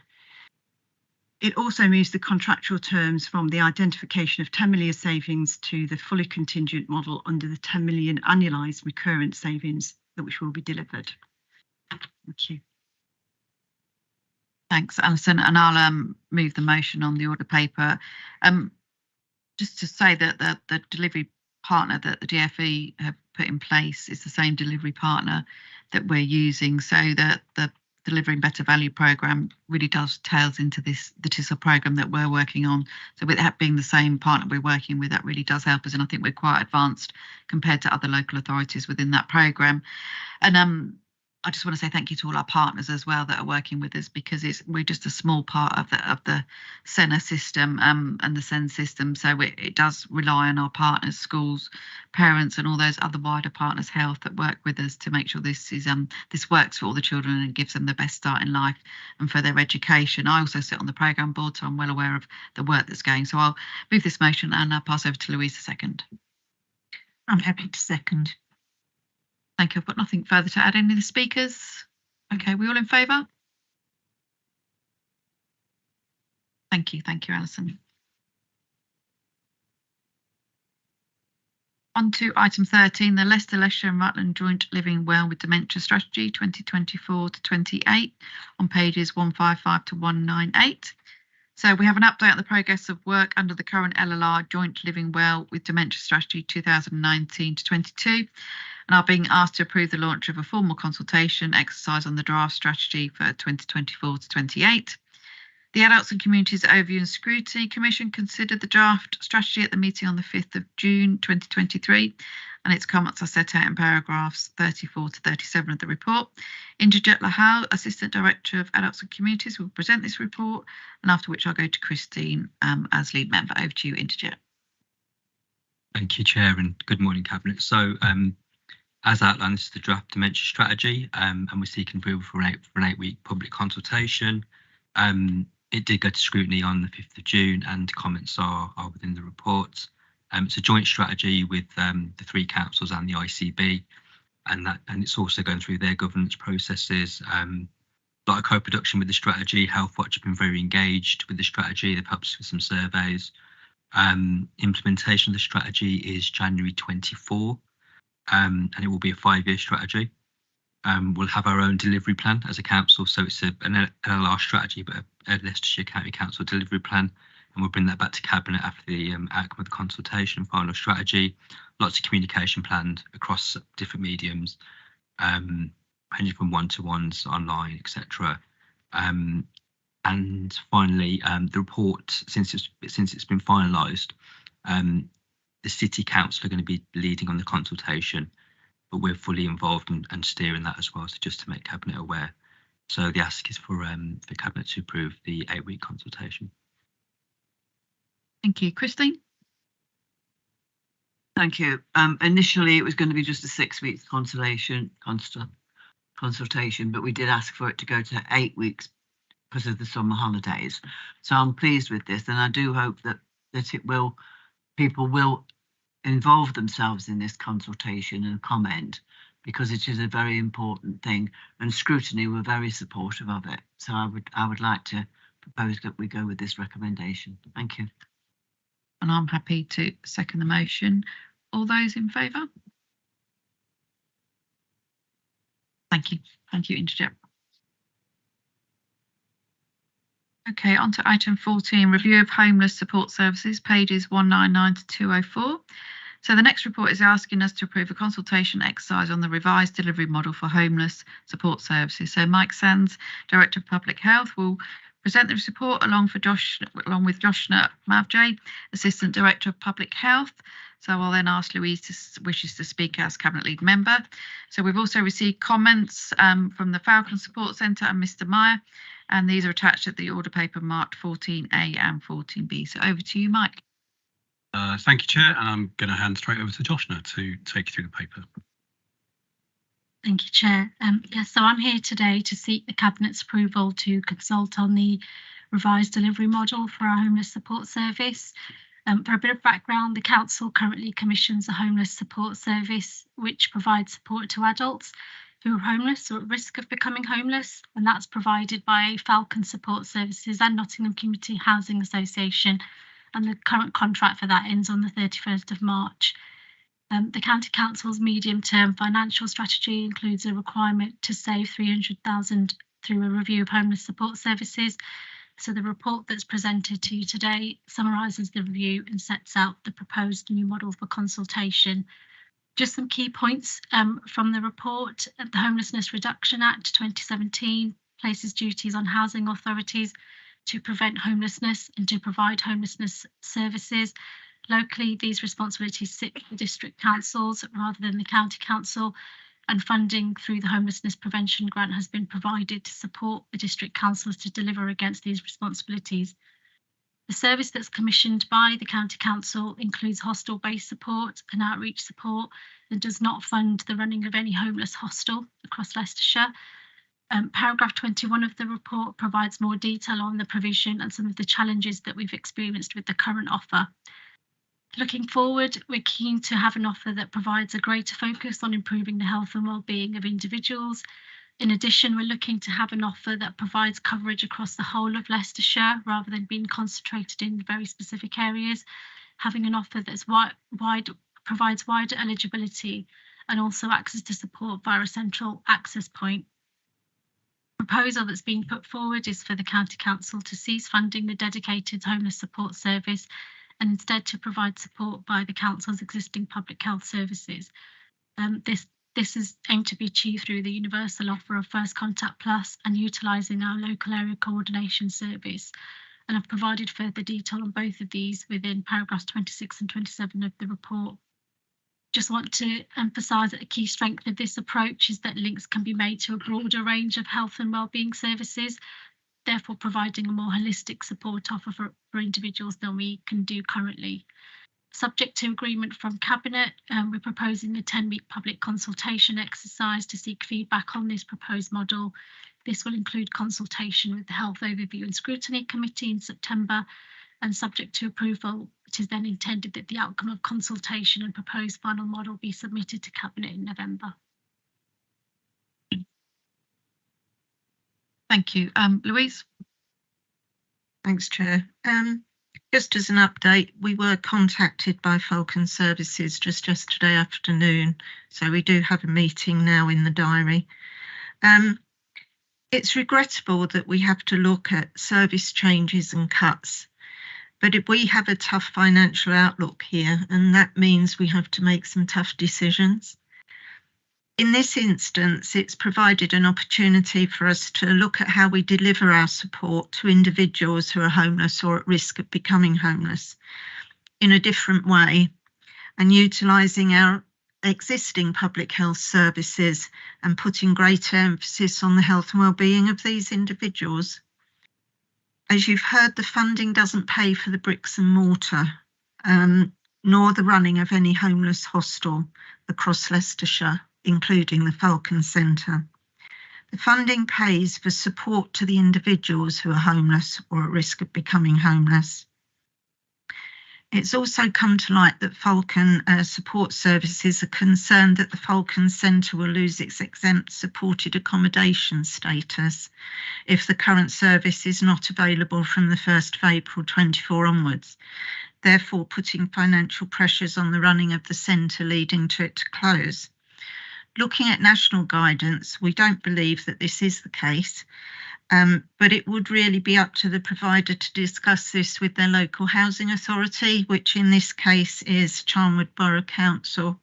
It also moves the contractual terms from the identification of 10 million savings to the fully contingent model under the 10 million annualised recurrent savings which will be delivered. Thank you. Thanks, Alison, and I'll move the motion on the order paper. Just to say that the delivery partner that the DFE have put in place is the same delivery partner that we're using, so that the Delivering Better Value programme really does tails into this, the TISL programme that we're working on. So with that being the same partner we're working with, that really does help us, and I think we're quite advanced compared to other local authorities within that programme. And I just want to say thank you to all our partners as well that are working with us, because we're just a small part of the SENA system and the SEND system. So it does rely on our partners, schools, parents, and all those other wider partners, health, that work with us to make sure this works for all the children and gives them the best start in life and for their education. I also sit on the programme board, so I'm well aware of the work that's going. So I'll move this motion and I'll pass over to Louise to second. I'm happy to second. Thank you. I've got nothing further to add. Any of the speakers? Okay, we all in favour? Thank you, Alison. On to item 13, the Leicestershire and Rutland Joint Living Well with Dementia Strategy 2024 to 28 on pages 155 to 198. So we have an update on the progress of work under the current LLR Joint Living Well with Dementia Strategy 2019 to 22. And are being asked to approve the launch of a formal consultation exercise on the draft strategy for 2024 to 28. The Adults and Communities Overview and Scrutiny Commission considered the draft strategy at the meeting on the 5th of June 2023, and its comments are set out in paragraphs 34 to 37 of the report. Indrajit Lahal, Assistant Director of Adults and Communities, will present this report, and after which I'll go to Christine as lead member. Over to you, Indrajit. Thank you, Chair, and good morning, Cabinet. So, as outlined, this is the draft dementia strategy, and we're seeking approval for an 8-week public consultation. It did go to scrutiny on the 5th of June, and comments are within the report. It's a joint strategy with the 3 councils and the ICB, and it's also going through their governance processes. A lot of co-production with the strategy. Healthwatch have been very engaged with the strategy. They've helped us with some surveys. Implementation of the strategy is January 24. And it will be a 5-year strategy. We'll have our own delivery plan as a council, so it's an LLR strategy, but a Leicestershire County Council delivery plan, and we'll bring that back to Cabinet after the outcome of the consultation and final strategy. Lots of communication planned across different mediums, ranging from one-to-ones, online, etc. And finally, the report, since it's been finalised, the City Council are going to be leading on the consultation, but we're fully involved and steering that as well, so just to make Cabinet aware. So the ask is for Cabinet to approve the 8-week consultation. Thank you. Christine? Thank you. Initially, it was going to be just a 6-week consultation, but we did ask for it to go to 8 weeks because of the summer holidays. So I'm pleased with this, and I do hope that people will involve themselves in this consultation and comment, because it is a very important thing, and scrutiny were very supportive of it. So I would like to propose that we go with this recommendation. Thank you. And I'm happy to second the motion. All those in favour? Thank you. Thank you, Interjet. Okay, on to item 14, review of homeless support services, pages 199 to 204. So the next report is asking us to approve a consultation exercise on the revised delivery model for homeless support services. So Mike Sands, Director of Public Health, will present this report along with Joshna Mavjay, Assistant Director of Public Health. So I'll then ask Louise to wishes to speak as Cabinet Lead Member. So we've also received comments from the Falcon Support Centre and Mr Meyer, and these are attached at the order paper marked 14A and 14B. So over to you, Mike. Thank you, Chair, and I'm going to hand straight over to Joshna to take you through the paper. Thank you, Chair. Yes, so I'm here today to seek the Cabinet's approval to consult on the revised delivery model for our homeless support service. For a bit of background, the Council currently commissions a homeless support service which provides support to adults who are homeless or at risk of becoming homeless, and that's provided by Falcon Support Services and Nottingham Community Housing Association, and the current contract for that ends on the 31st of March. The County Council's medium-term financial strategy includes a requirement to save 300,000 through a review of homeless support services. So the report that's presented to you today summarises the review and sets out the proposed new model for consultation. Just some key points from the report. The Homelessness Reduction Act 2017 places duties on housing authorities to prevent homelessness and to provide homelessness services. Locally, these responsibilities sit with the district councils rather than the county council, and funding through the Homelessness Prevention Grant has been provided to support the district councils to deliver against these responsibilities. The service that's commissioned by the county council includes hostel-based support and outreach support and does not fund the running of any homeless hostel across Leicestershire. Paragraph 21 of the report provides more detail on the provision and some of the challenges that we've experienced with the current offer. Looking forward, we're keen to have an offer that provides a greater focus on improving the health and well-being of individuals. In addition, we're looking to have an offer that provides coverage across the whole of Leicestershire rather than being concentrated in very specific areas. Having an offer that's provides wider eligibility and also access to support via a central access point. Proposal that's being put forward is for the County Council to cease funding the dedicated homeless support service and instead to provide support by the Council's existing public health services. This is aimed to be achieved through the universal offer of First Contact Plus and utilising our local area coordination service. And I've provided further detail on both of these within paragraphs 26 and 27 of the report. Just want to emphasise that a key strength of this approach is that links can be made to a broader range of health and wellbeing services, therefore providing a more holistic support offer for individuals than we can do currently. Subject to agreement from Cabinet, we're proposing a 10-week public consultation exercise to seek feedback on this proposed model. This will include consultation with the Health Overview and Scrutiny Committee in September, and subject to approval, it is then intended that the outcome of consultation and proposed final model be submitted to Cabinet in November. Thank you. Louise? Thanks, Chair. Just as an update, we were contacted by Falcon Services just yesterday afternoon, so we do have a meeting now in the diary. It's regrettable that we have to look at service changes and cuts, but we have a tough financial outlook here, and that means we have to make some tough decisions. In this instance, it's provided an opportunity for us to look at how we deliver our support to individuals who are homeless or at risk of becoming homeless in a different way, and utilising our existing public health services and putting greater emphasis on the health and well-being of these individuals. As you've heard, the funding doesn't pay for the bricks and mortar, nor the running of any homeless hostel across Leicestershire, including the Falcon Centre. The funding pays for support to the individuals who are homeless or at risk of becoming homeless. It's also come to light that Falcon Support Services are concerned that the Falcon Centre will lose its exempt supported accommodation status if the current service is not available from the 1st of April 24 onwards. therefore putting financial pressures on the running of the centre, leading to it to close. Looking at national guidance, we don't believe that this is the case, but it would really be up to the provider to discuss this with their local housing authority, which in this case is Charnwood Borough Council.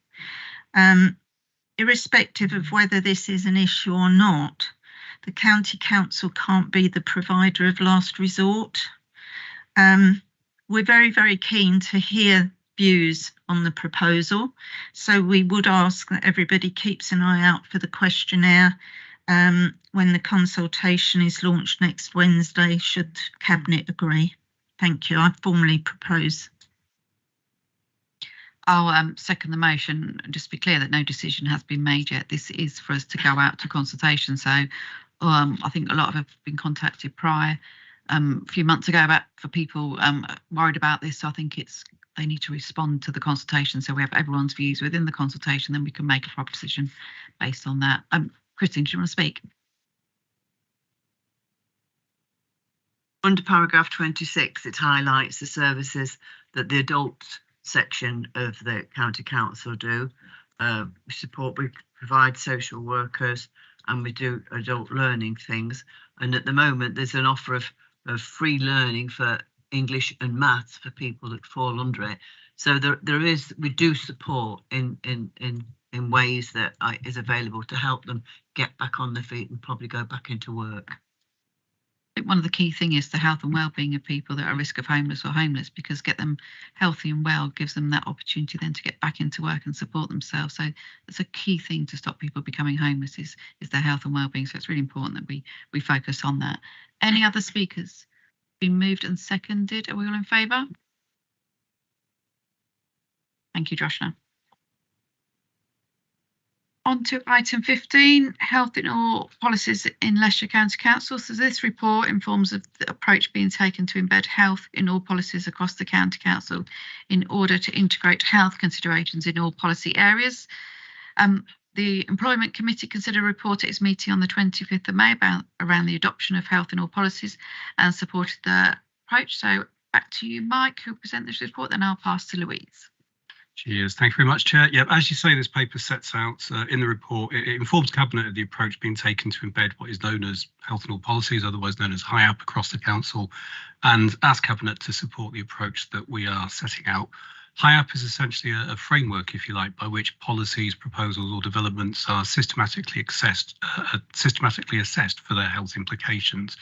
Irrespective of whether this is an issue or not, the County Council can't be the provider of last resort. We're very, very keen to hear views on the proposal, so we would ask that everybody keeps an eye out for the questionnaire when the consultation is launched next Wednesday, should Cabinet agree. Thank you. I formally propose. I'll second the motion. Just to be clear that no decision has been made yet. This is for us to go out to consultation. So I think a lot of have been contacted prior a few months ago for people worried about this. So I think they need to respond to the consultation. So we have everyone's views within the consultation, then we can make a proper decision based on that. Christine, do you want to speak? Under paragraph 26, it highlights the services that the adult section of the County Council do. We provide social workers, and we do adult learning things. And at the moment, there's an offer of free learning for English and maths for people that fall under it. So we do support in ways that is available to help them get back on their feet and probably go back into work. I think one of the key things is the health and well-being of people that are at risk of homeless or homeless, because get them healthy and well gives them that opportunity then to get back into work and support themselves. So it's a key thing to stop people becoming homeless is their health and well-being. So it's really important that we focus on that. Any other speakers? Been moved and seconded. Are we all in favour? Thank you, Joshna. On to item 15, health in all policies in Leicestershire County Council. So this report informs of the approach being taken to embed health in all policies across the County Council in order to integrate health considerations in all policy areas. The Employment Committee considered a report at its meeting on the 25th of May around the adoption of health in all policies and supported the approach. So back to you, Mike, who'll present this report, then I'll pass to Louise. Cheers. Thank you very much, Chair. Yep, as you say, this paper sets out in the report, it informs Cabinet of the approach being taken to embed what is known as health in all policies, otherwise known as HIAP, across the Council, and ask Cabinet to support the approach that we are setting out. HIAP is essentially a framework, if you like, by which policies, proposals or developments are systematically assessed for their health implications.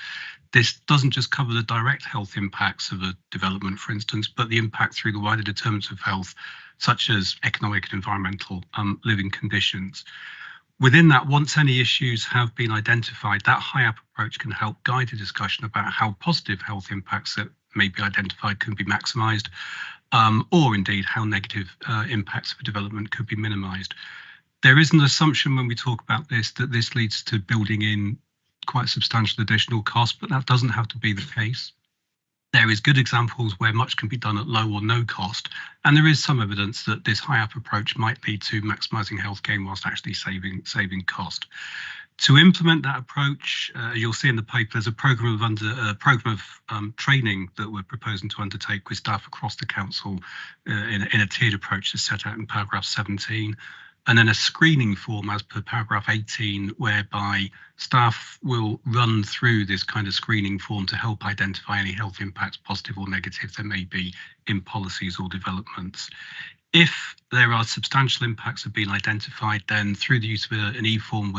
This doesn't just cover the direct health impacts of a development, for instance, but the impact through the wider determinants of health, such as economic and environmental living conditions. Within that, once any issues have been identified, that HIAP approach can help guide a discussion about how positive health impacts that may be identified can be maximised, or indeed how negative impacts of a development could be minimised. There is an assumption when we talk about this that this leads to building in quite substantial additional cost, but that doesn't have to be the case. There is good examples where much can be done at low or no cost, and there is some evidence that this HIAP approach might lead to maximising health gain whilst actually saving cost. To implement that approach, you'll see in the paper, there's a programme of training that we're proposing to undertake with staff across the council in a tiered approach that's set out in paragraph 17. And then a screening form as per paragraph 18, whereby staff will run through this kind of screening form to help identify any health impacts, positive or negative, there may be in policies or developments. If there are substantial impacts have been identified, then through the use of an e-form,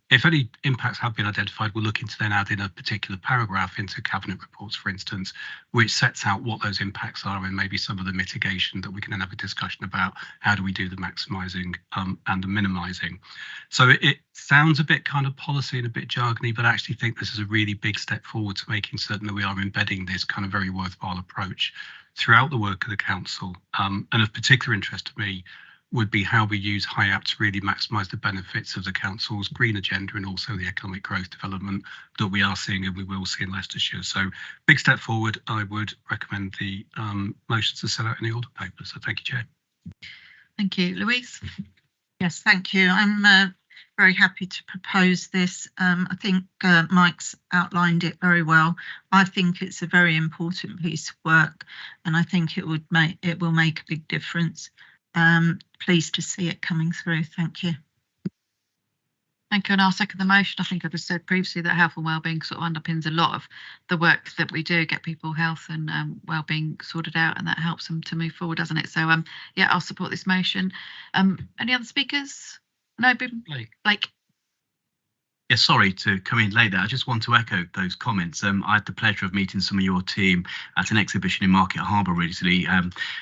if any impacts have been identified, we're looking to then add in a particular paragraph into Cabinet reports, for instance, which sets out what those impacts are and maybe some of the mitigation that we can then have a discussion about. How do we do the maximising and the minimising? So it sounds a bit kind of policy and a bit jargony, but I actually think this is a really big step forward to making certain that we are embedding this kind of very worthwhile approach throughout the work of the council. And of particular interest to me would be how we use HIAP to really maximise the benefits of the council's green agenda and also the economic growth development that we are seeing and we will see in Leicestershire. So big step forward. I would recommend the motions to set out in the order paper. So thank you, Chair. Thank you. Louise? Yes, thank you. I'm very happy to propose this. I think Mike's outlined it very well. I think it's a very important piece of work, and I think it will make a big difference. Pleased to see it coming through. Thank you. Thank you, and I'll second the motion. I think I just said previously that health and wellbeing sort of underpins a lot of the work that we do, get people health and wellbeing sorted out, and that helps them to move forward, doesn't it? So yeah, I'll support this motion. Any other speakers? No, Blake. Yeah, sorry to come in late there. I just want to echo those comments. I had the pleasure of meeting some of your team at an exhibition in Market Harbour recently.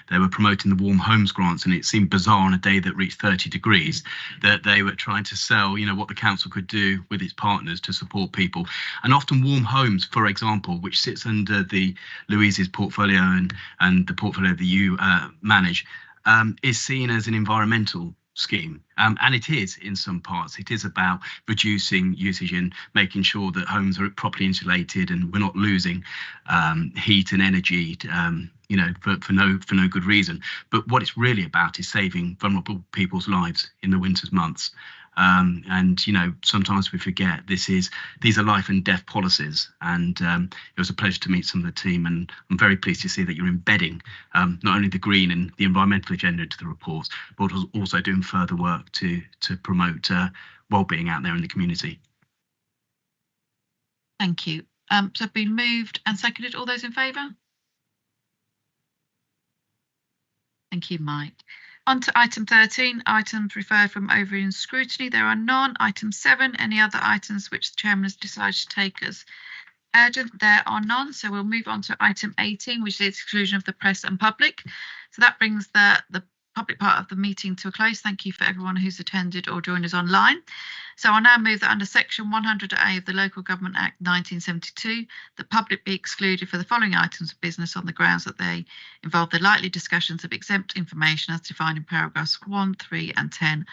They were promoting the Warm Homes grants, and it seemed bizarre on a day that reached 30 degrees that they were trying to sell, you know, what the council could do with its partners to support people. And often Warm Homes, for example, which sits under the Louise's portfolio and the portfolio that you manage, is seen as an environmental scheme, and it is in some parts. It is about reducing usage and making sure that homes are properly insulated and we're not losing heat and energy, you know, for no good reason. But what it's really about is saving vulnerable people's lives in the winter's months. And you know, sometimes we forget these are life and death policies, and it was a pleasure to meet some of the team, and I'm very pleased to see that you're embedding not only the green and the environmental agenda into the reports, but also doing further work to promote well-being out there in the community. Thank you. So been moved and seconded. All those in favour? Thank you, Mike. On to item 13, items referred from overdue scrutiny. There are none. Item 7, any other items which the chairman has decided to take as urgent? There are none. So we'll move on to item 18, which is the exclusion of the press and public. So that brings the public part of the meeting to a close. Thank you for everyone who's attended or joined us online. So I now move that under section 100A of the Local Government Act 1972, the public be excluded for the following items of business on the grounds that they involve the likely discussions of exempt information as defined in paragraphs 1, 3 and 10